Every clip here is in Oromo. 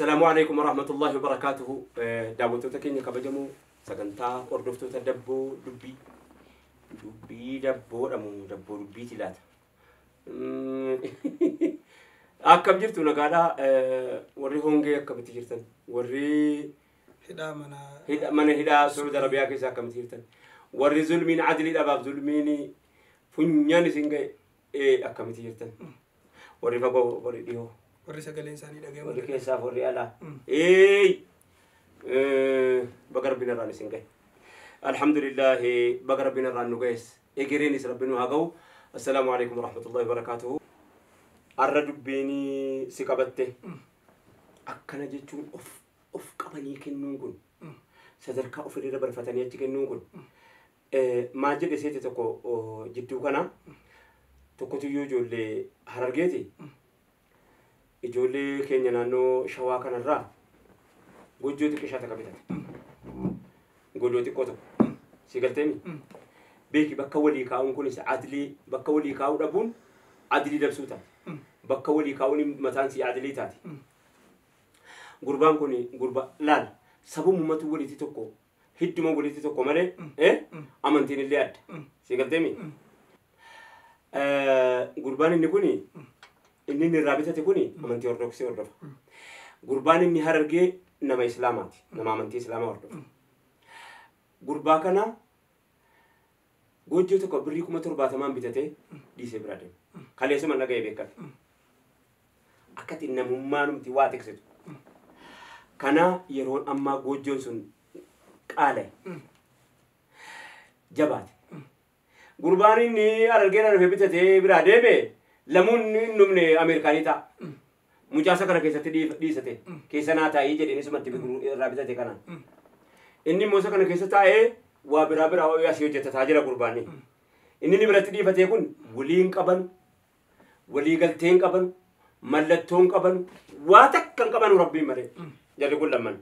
السلام عليكم ورحمة الله وبركاته. دعوتو تكيني كبجمو سكنتا أردفتو تدبو دبي دبو رمو دبو دبي تلات. أكم جرتو نقالا وري هونجي أكم تجرتن وري هدا سعود عربية كيس أكم تجرتن وري ظلمين عدلي أباب ظلميني فنيان سينجي أكم تجرتن وري فقو وري ديو وري سجلين ساني دعيم وري كيسا وري ألا بقرب بنا راني سينجي الحمد لله بقرب بنا رانو جيس إجريني سربنا هاجو. السلام عليكم ورحمة الله وبركاته. الرجل بيني سكبته أكنا جتون أف كبني كنونكون سدرك أفري ربنا فتني أتكنونكون ما جد سيت تكو جدو كنا تكو تيجي جولي هرجتي جولي كينيا نانو شواكنا الرا وجودي كشاتا كبيرة وجودي كوتو سيقلتني بيكي بكولي كاون كوني عدلي بكولي كاون ربون عدلي دبسوتا بكولي كاوني متانسي عدلي تاتي غربان كوني غربا لال سبو ممتو ولي تتوكو هيد ما ولي تتوكو مالي امانتين اللي اد سيقلتني غربان اني كوني اني رابطه تكوني امانتي اورتودوكسي وردف غربان اني هررجي نما اسلاماتي نما امانتي اسلام وردف غربا كنا gojo to ko bri kuma turba tamam bitate dise brade kale sama naga yebeka akati namummanum ti watekset kana yeron amma gojon sun qale jabat gurbani ni aralgena na bitate brade be lamun numne amerikanita mujasa kana kesate disate kesana ta yije ni sumatti bi rabitate kana inni mosa kana kesata وبرابر أو يا سيوجة تاجر قرباني إنني برتدي فتيكون ولين قبل ولي قلتين قبل ملتون قبل واتك كان قبل ربي مري جل كل من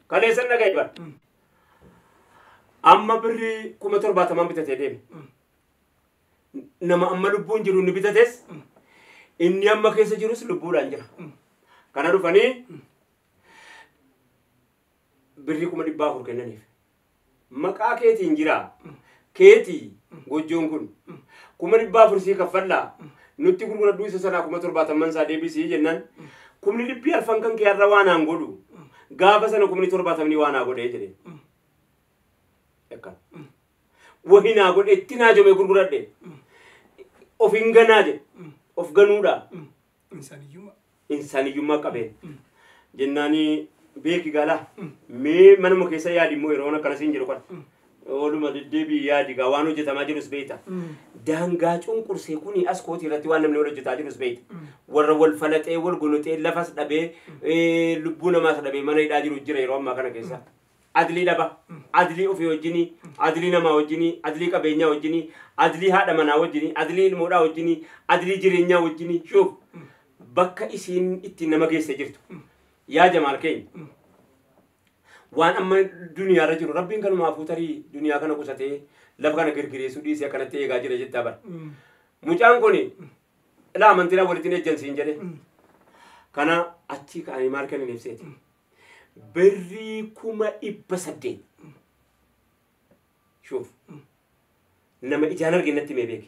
قال يسنا جايبا أما بري كم تربى تمام بتتدين نما أما لبون جرون بتتس إني أما كيس جروس لبون أنجرا كنا رفاني بري كم دبابور كنا نيف maqaa keetiin jira keetii gojoon kun kuma dhibbaa fursii kaffalla nutti gurguraduu isa sana kuma 70 saa deebisii jennan kumni dhibbi alfan kan kee irra waan aan godhu gaafa sana kumni 70 ni waan aa godhee jedhe akka wahinaa godhe itti naa jome gurguradhe of hin ganaa jedhe of ganuudha insaniyummaa qabee jennaanii beeki gala me manuma keessa yaadi mo yeroo kana sin jiru kan oluma deebi yaadi ga waan hojjetamaa jirus beeta daangaa cunqursee kuni as kooti irratti waan namni hojjetaa jirus beeta warra wal falaxee wal gonotee lafas dhabee lubbuu namaas dhabee mana hidhaa jiru jira yeroo ammaa kana keessa adlii dhaba adlii ofii wajjini adlii namaa wajjini adlii qabeenyaa wajjini adlii haadha manaa wajjini adlii ilmoodhaa wajjini adlii jireenyaa wajjini shuuf bakka isiin itti nama geesse jirtu يا جمال كين وان اما دنيا رجل ربين كانوا مافوتري دنيا كانوا كسته لب كان غرغري سودي سي كانت تي غاجي رجت تبر مجان كوني لا منتنا ولتني جنسين جده كان اتي كان ماركن نفسيتي بري كوما ابسدين شوف نما اجانر جنتي ميبيك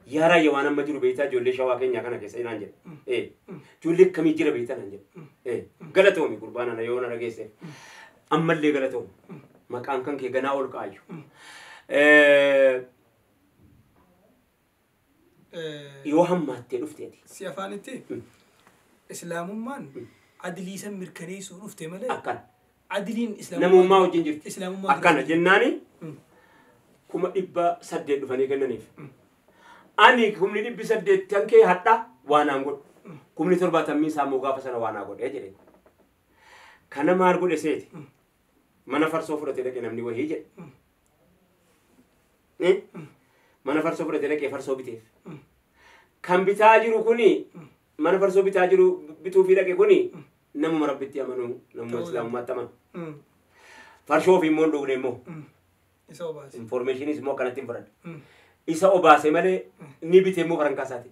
يارا يوانا مجرو بيتا جولي شوا كينيا كان كيسا ينانجل جولي كمي جيرا بيتا نانجل غلطومي قربانا نيونا رجيسي أما اللي غلطوم مكان كان كي غنا أول كايو يوهم ماتي رفتي سيافاني تي إسلام مان عدلي سمير كنيس ورفتي ملي أكان عدلين إسلام نمو ما وجنجر إسلام مان أكان جناني كما إبا سدد فاني كنانيف أني كمني بيسدد تانكي حتى وانا نقول كمني تربى تمين سامو غافة سنة وانا نقول إيه كنا ما أقول إسيت ما نفر سفرة تلك نمني وهيجة إيه ما نفر سفرة تلك يفر سوبيتيف كم بتاجرو كوني ما نفر سو بتاجرو بتو في لك كوني نمو مربتي أمانو نمو إسلام ما تمام فرشوا في مون دوغني مو information is more كانت تنفرد إسا أوباسي ماله نبيته مو فرنكاساتي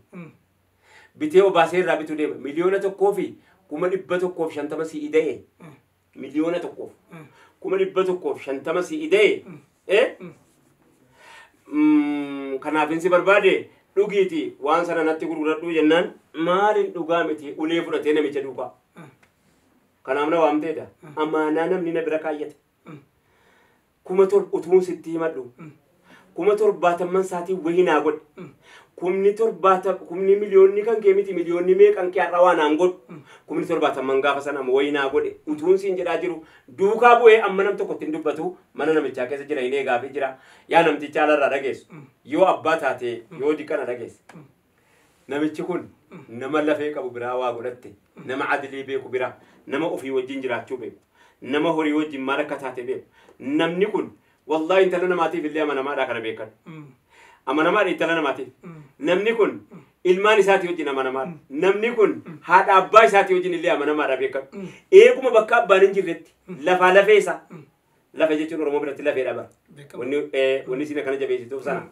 بيته أوباسي رابطو ديم مليونة تو كوفي kuma dhibba tokkoof shantama si ida'e miliyoona tokkoof kuma dhibba tokkoof shantama si ida'e kanaaf insi barbaade dhugiiti waan sana natti gurguradhu jennaan maalin dhugaa miti ulee fudhatee namicha duukaa kanaaf na waamteedha amaanaa namni na bira kaayyate kuma utuun sitti himadhu kuma 70 saatii wahinaa godhe kumni miliyoonni kan kee miti miliyoonni meeqan kee har'a waan aan godhu kumni 70 gaafa sana wahinaa godhe utuun siin jedhaa jiru duukaa bu'ee amma nam tokkotti hin dubbatu mana namichaa keessa jira hin eegaafii jira yaa namtichaa alarraa dhageessu yoo abbaa taate yoo diqana dhageesse namichi kun nama lafee qabu biraa waa godhatte nama adilii beeku biraa nama ofii wajjin jiraachuu beeku nama horii wajjin maal akka taate beeku namni kun wallahi intala namaatiif illee amanamaadhaa kana beekan amanamaadha intala namaatiif namni kun ilmaan isaatii wajjin amanamaadha namni kun haadha abbaa isaatii wajjin illee amanamaadha beekan eeguma bakka abbaan hin jirretti lafaa lafee isaa lafa jechuun oromoo biratti lafee dhabara wanni isin akkana jabeessituuf sana